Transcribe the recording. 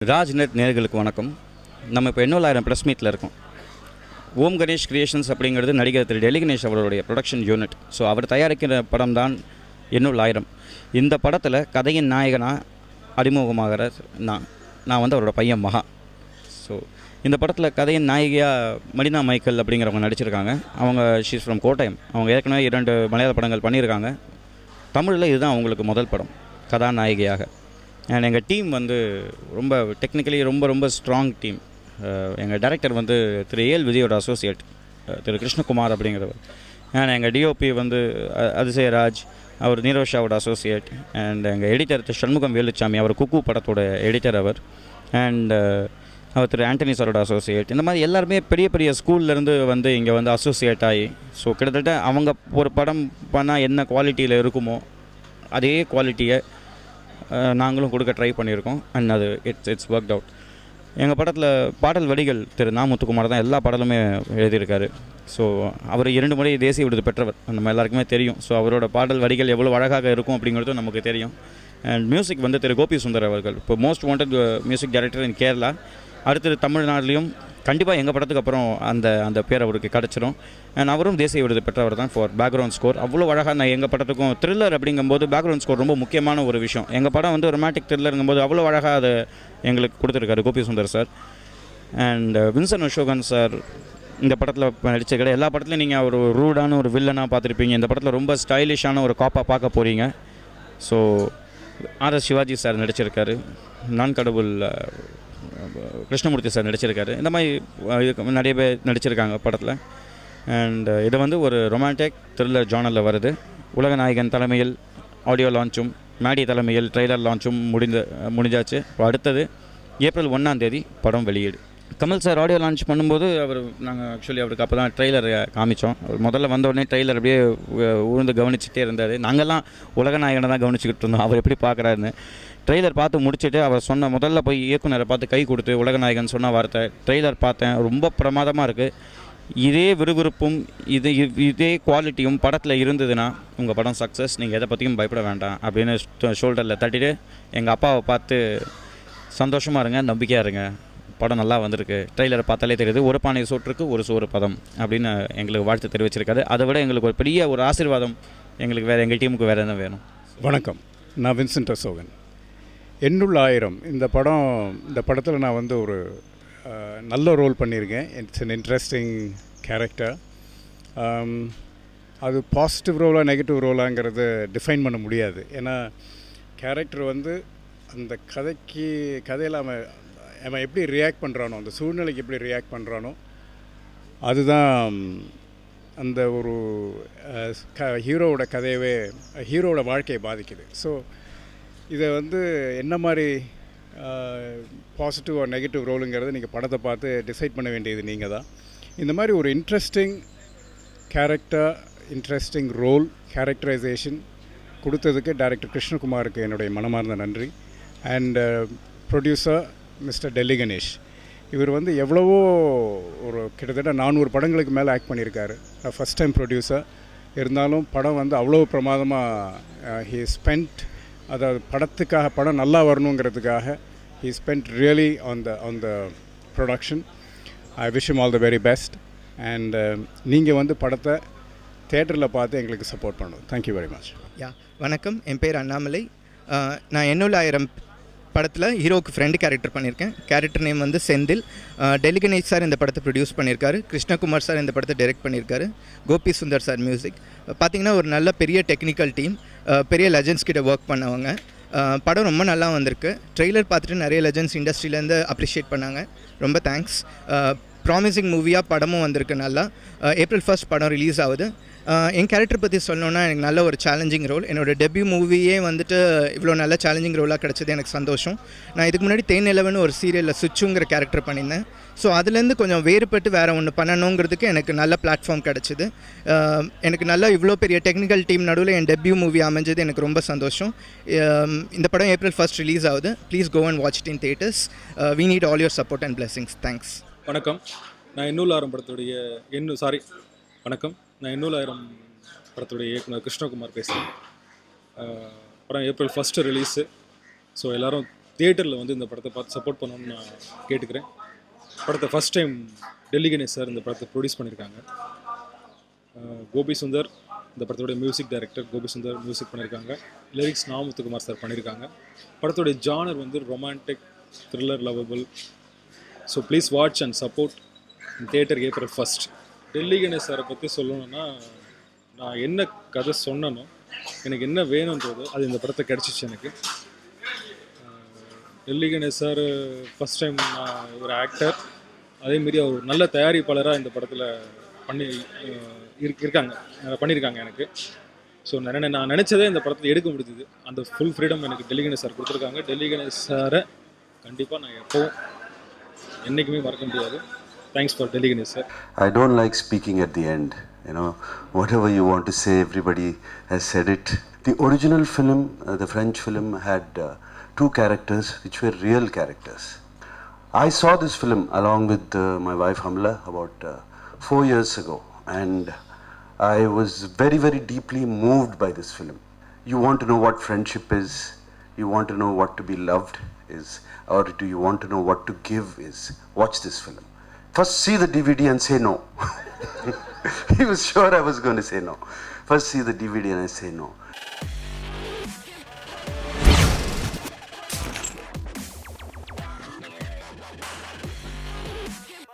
ராஜ்நெட் நேர்களுக்கு வணக்கம். நம்ம இப்போ எண்ணூலாயிரம் ப்ரெஸ் மீட்டில் இருக்கோம். ஓம் கணேஷ் கிரியேஷன்ஸ் அப்படிங்கிறது நடிகர் திரு டெல்லி கணேஷ் அவருடைய ப்ரொடக்ஷன் யூனிட். ஸோ அவர் தயாரிக்கிற படம் தான் எண்ணூலாயிரம். இந்த படத்தில் கதையின் நாயகனாக அறிமுகமாகிற நான் வந்து அவரோட பையன் மகா. ஸோ இந்த படத்தில் கதையின் நாயகியாக மடினா மைக்கேல் அப்படிங்கிறவங்க நடிச்சிருக்காங்க. அவங்க ஷீஸ் ஃப்ரம் கோட்டயம். அவங்க ஏற்கனவே 2 மலையாள படங்கள் பண்ணியிருக்காங்க. தமிழில் இதுதான் அவங்களுக்கு முதல் படம் கதாநாயகியாக. அண்ட் எங்கள் டீம் வந்து ரொம்ப டெக்னிக்கலி ரொம்ப ஸ்ட்ராங் டீம். எங்கள் டைரக்டர் வந்து திரு ஏஎல் விஜயோட அசோசியேட் திரு கிருஷ்ணகுமார் அப்படிங்கிறவர். அண்ட் எங்கள் டிஓபி வந்து அதிசயராஜ், அவர் நீரோஷாவோட அசோசியேட். அண்ட் எங்கள் எடிட்டர் திரு சண்முகம் வேலுச்சாமி, அவர் குக்கு படத்தோட எடிட்டர் அவர். அண்ட் அவர் திரு ஆண்டனி சாரோட அசோசியேட். இந்த மாதிரி எல்லாருமே பெரிய ஸ்கூல்லேருந்து வந்து இங்கே வந்து அசோசியேட் ஆகி, ஸோ கிட்டத்தட்ட அவங்க ஒரு படம் பண்ணால் என்ன குவாலிட்டியில் இருக்குமோ அதே குவாலிட்டியை நாங்களும் கொடுக்க ட்ரை பண்ணியிருக்கோம். அண்ட் அது இட்ஸ் ஒர்க் அவுட். எங்கள் படத்தில் பாடல் வரிகள் திரு முத்துக்குமார் தான் எல்லா பாடலுமே எழுதியிருக்காரு. ஸோ அவர் 2 முறை தேசிய விருது பெற்றவர், நம்ம எல்லாருக்குமே தெரியும். ஸோ அவரோட பாடல் வரிகள் எவ்வளோ அழகாக இருக்கும் அப்படிங்கிறதும் நமக்கு தெரியும். அண்ட் மியூசிக் வந்து திரு கோபி சுந்தர் அவர்கள், இப்போ most wanted music director in Kerala. அடுத்தது தமிழ்நாட்டிலையும் கண்டிப்பாக எங்கள் படத்துக்கு அப்புறம் அந்த பேர் அவருக்கு கிடச்சிரும். அண்ட் அவரும் தேசிய விருது பெற்றவர் தான் ஃபார் பேக்ரவுண்ட் ஸ்கோர். அவ்வளோ அழகாக நான் எங்கள் படத்துக்கும் த்ரில்லர் அப்படிங்கும்போது பேக்ரவுண்ட் ஸ்கோர் ரொம்ப முக்கியமான ஒரு விஷயம். எங்கள் படம் வந்து ரொமான்டிக் த்ரில்லருங்கும்போது அவ்வளோ அழகாக அதை எங்களுக்கு கொடுத்துருக்காரு Gopi Sundar sir. And Vinson Asokan sir இந்த படத்தில் நடிச்சிருக்காரு. எல்லா படத்துலையும் நீங்கள் ஒரு ரூடான ஒரு வில்லனாக பார்த்துருப்பீங்க. இந்த படத்தில் ரொம்ப ஸ்டைலிஷான ஒரு காப்பாக பார்க்க போகிறீங்க. ஸோ ஆர்எஸ் சிவாஜி சார் நடிச்சிருக்காரு. நான் கடவுள் கிருஷ்ணமூர்த்தி சார் நடிச்சிருக்காரு. இந்த மாதிரி நிறைய பேர் நடிச்சிருக்காங்க படத்தில். அண்ட் இது வந்து ஒரு ரொமான்டிக் த்ரில்லர் ஜானரில் வருது. உலகநாயகன் தலைமையில் ஆடியோ லான்ச்சும் மேடி தலைமையில் ட்ரெய்லர் லான்ச்சும் முடிஞ்சாச்சு. இப்போ அடுத்தது ஏப்ரல் 1ஆம் தேதி படம் வெளியீடு. கமல் சார் ஆடியோ லான்ச் பண்ணும்போது நாங்கள் ஆக்சுவலி அவருக்கு அப்போ தான் ட்ரெய்லர் காமித்தோம். அவர் முதல்ல வந்த உடனே ட்ரெய்லர் அப்படியே உழுந்து கவனிச்சுட்டே இருந்தார். நாங்கள்லாம் உலகநாயகனை தான் கவனிச்சுக்கிட்டு இருந்தோம் அவர் எப்படி பார்க்குறாருன்னு. ட்ரெய்லர் பார்த்து முடிச்சுட்டு அவர் சொன்ன முதல்ல போய் இயக்குனரை பார்த்து கை கொடுத்து உலகநாயகன் சொன்ன வார்த்தை, ட்ரெய்லர் பார்த்தேன், ரொம்ப பிரமாதமாக இருக்குது, இதே விறுவிறுப்பும் இதே குவாலிட்டியும் படத்தில் இருந்ததுன்னா உங்கள் படம் சக்ஸஸ், நீங்கள் எதை பற்றியும் பயப்பட வேண்டாம் அப்படின்னு ஷோல்டரில் தட்டிட்டு எங்கள் அப்பாவை பார்த்து சந்தோஷமாக இருங்க, நம்பிக்கையாக இருங்க, படம் நல்லா வந்திருக்கு, ட்ரெய்லரை பார்த்தாலே தெரியுது, ஒரு பானை சோற்றுக்கு ஒரு சோறு பதம் அப்படின்னு எங்களுக்கு வாழ்த்து தெரிவிச்சிருக்காரு. அதை விட எங்களுக்கு ஒரு பெரிய ஒரு ஆசீர்வாதம் எங்களுக்கு வேறு, எங்கள் டீமுக்கு வேறு என்ன வேணும். வணக்கம், நான் வின்சென்ட் அசோகன். எண்ணூலாயிரம் இந்த படத்தில் நான் வந்து ஒரு நல்ல ரோல் பண்ணியிருக்கேன். It's an interesting character. அது பாசிட்டிவ் ரோலா நெகட்டிவ் ரோலாங்கிறது டிஃபைன் பண்ண முடியாது. ஏன்னா கேரக்டர் வந்து அந்த கதையில் அவன் எப்படி ரியாக்ட் பண்ணுறானோ, அந்த சூழ்நிலைக்கு எப்படி ரியாக்ட் பண்ணுறானோ அதுதான் அந்த ஒரு ஹீரோவோட கதையவே, ஹீரோவோட வாழ்க்கையை பாதிக்குது. ஸோ இதை வந்து என்ன மாதிரி பாசிட்டிவ் ஆர் நெகட்டிவ் ரோலுங்கிறத நீங்கள் படத்தை பார்த்து டிசைட் பண்ண வேண்டியது நீங்கள் தான். இந்த மாதிரி ஒரு interesting character, interesting role, characterisation கொடுத்ததுக்கு டைரக்டர் கிருஷ்ணகுமாருக்கு என்னுடைய மனமார்ந்த நன்றி. And producer mister Delhi Ganesh, இவர் வந்து எவ்வளவோ ஒரு கிட்டத்தட்ட 400 படங்களுக்கு மேலே ஆக்ட் பண்ணியிருக்காரு. ஃபஸ்ட் டைம் ப்ரொடியூசர் இருந்தாலும் படம் வந்து அவ்வளோ பிரமாதமாக ஹீ ஸ்பெண்ட், அதாவது படத்துக்காக, படம் நல்லா வரணுங்கிறதுக்காக he spend really on the production. I wish him all the very best. And நீங்கள் வந்து படத்தை தேட்டரில் பார்த்து எங்களுக்கு சப்போர்ட் பண்ணணும். Thank you very much. வணக்கம், என் பேர் அண்ணாமலை. நான் எண்ணூலாயிரம் படத்தில் ஹீரோவுக்கு ஃப்ரெண்டு கேரக்டர் பண்ணியிருக்கேன். கேரக்டர் நேம் வந்து செந்தில். டெல்லி கணேஷ் சார் இந்த படத்தை ப்ரொடியூஸ் பண்ணியிருக்காரு. கிருஷ்ணகுமார் சார் இந்த படத்தை டைரக்ட் பண்ணியிருக்காரு. Gopi Sundar sir music. பார்த்திங்கன்னா ஒரு நல்ல பெரிய டெக்னிக்கல் டீம், பெரிய லெஜண்ட்ஸ் கிட்ட ஒர்க் பண்ணவங்க. படம் ரொம்ப நல்லா வந்திருக்கு. ட்ரெய்லர் பார்த்துட்டு நிறைய லெஜண்ட்ஸ் இண்டஸ்ட்ரியிலேருந்து அப்ரிஷியேட் பண்ணாங்க. ரொம்ப தேங்க்ஸ். ப்ராமிசிங் மூவியாக படமும் வந்திருக்கு. நல்லா ஏப்ரல் 1 படம் ரிலீஸ் ஆகுது. என் கேரக்டர் பற்றி சொல்லணுன்னா, எனக்கு நல்ல ஒரு சேலஞ்சிங் ரோல். என்னோடய டெபியூ மூவியே வந்துட்டு இவ்வளோ நல்ல சேலஞ்சிங் ரோலாக கிடச்சது எனக்கு சந்தோஷம். நான் இதுக்கு முன்னாடி தேனிலவன்னு ஒரு சீரியலில் சுச்சுங்கிற கேரக்டர் பண்ணியிருந்தேன். ஸோ அதுலேருந்து கொஞ்சம் வேறுபட்டு வேறு ஒன்று பண்ணணுங்கிறதுக்கு எனக்கு நல்ல பிளாட்ஃபார்ம் கிடச்சிது. எனக்கு நல்ல இவ்வளோ பெரிய டெக்னிக்கல் டீம் நடுவில் என் டெபியூ மூவி அமைஞ்சது எனக்கு ரொம்ப சந்தோஷம். இந்த படம் ஏப்ரல் 1 ரிலீஸ் ஆகுது. Please go and watch it in theatres. We need all your support and blessings. Thanks. வணக்கம், நான் எண்ணூலாயிரம் படத்துடைய இயக்குனர் கிருஷ்ணகுமார் பேசுகிறேன். படம் ஏப்ரல் 1 ரிலீஸு. ஸோ எல்லோரும் தியேட்டரில் வந்து இந்த படத்தை பார்த்து சப்போர்ட் பண்ணணும்னு நான் கேட்டுக்கிறேன். படத்தை first time Delhi Ganesh sir இந்த படத்தை ப்ரொடியூஸ் பண்ணியிருக்காங்க. கோபி சுந்தர் இந்த படத்தோடைய music director, Gopi Sundar music பண்ணியிருக்காங்க. லிரிக்ஸ் நாமுத்துக்குமார் சார் பண்ணியிருக்காங்க. படத்தோடைய ஜானர் வந்து romantic, thriller, lovable. So please watch and support theatre April 1. Delhi Ganesh சாரை பற்றி சொல்லணுன்னா, நான் என்ன கதை சொன்னனோ, எனக்கு என்ன வேணுன்றதோ அது இந்த படத்தை கிடச்சிச்சு எனக்கு. Delhi Ganesh sir first time நான் ஒரு ஆக்டர், அதேமாரி அவர் நல்ல தயாரிப்பாளராக இந்த படத்தில் பண்ணியிருக்காங்க எனக்கு. ஸோ நான் நினச்சதே இந்த படத்தில் எடுக்க முடிஞ்சுது. அந்த ஃபுல் ஃப்ரீடம் எனக்கு டெல்லி கணேஷ் சார் கொடுத்துருக்காங்க. டெல்லி கணேஷ் சாரை கண்டிப்பாக நான் எப்போவும் என்றைக்குமே மறக்க முடியாது. Thanks for Delhi Ganesh sir. I don't like speaking at the end. You know, whatever you want to say, everybody has said it. The original film, the French film, had two characters which were real characters. I saw this film along with my wife Hamla about 4 years ago, and I was very, very deeply moved by this film. You want to know what friendship is, you want to know what to be loved is, or do you want to know what to give is, watch this film. First see the DVD and say no. He was sure I was going to say no. First see the DVD and I say no.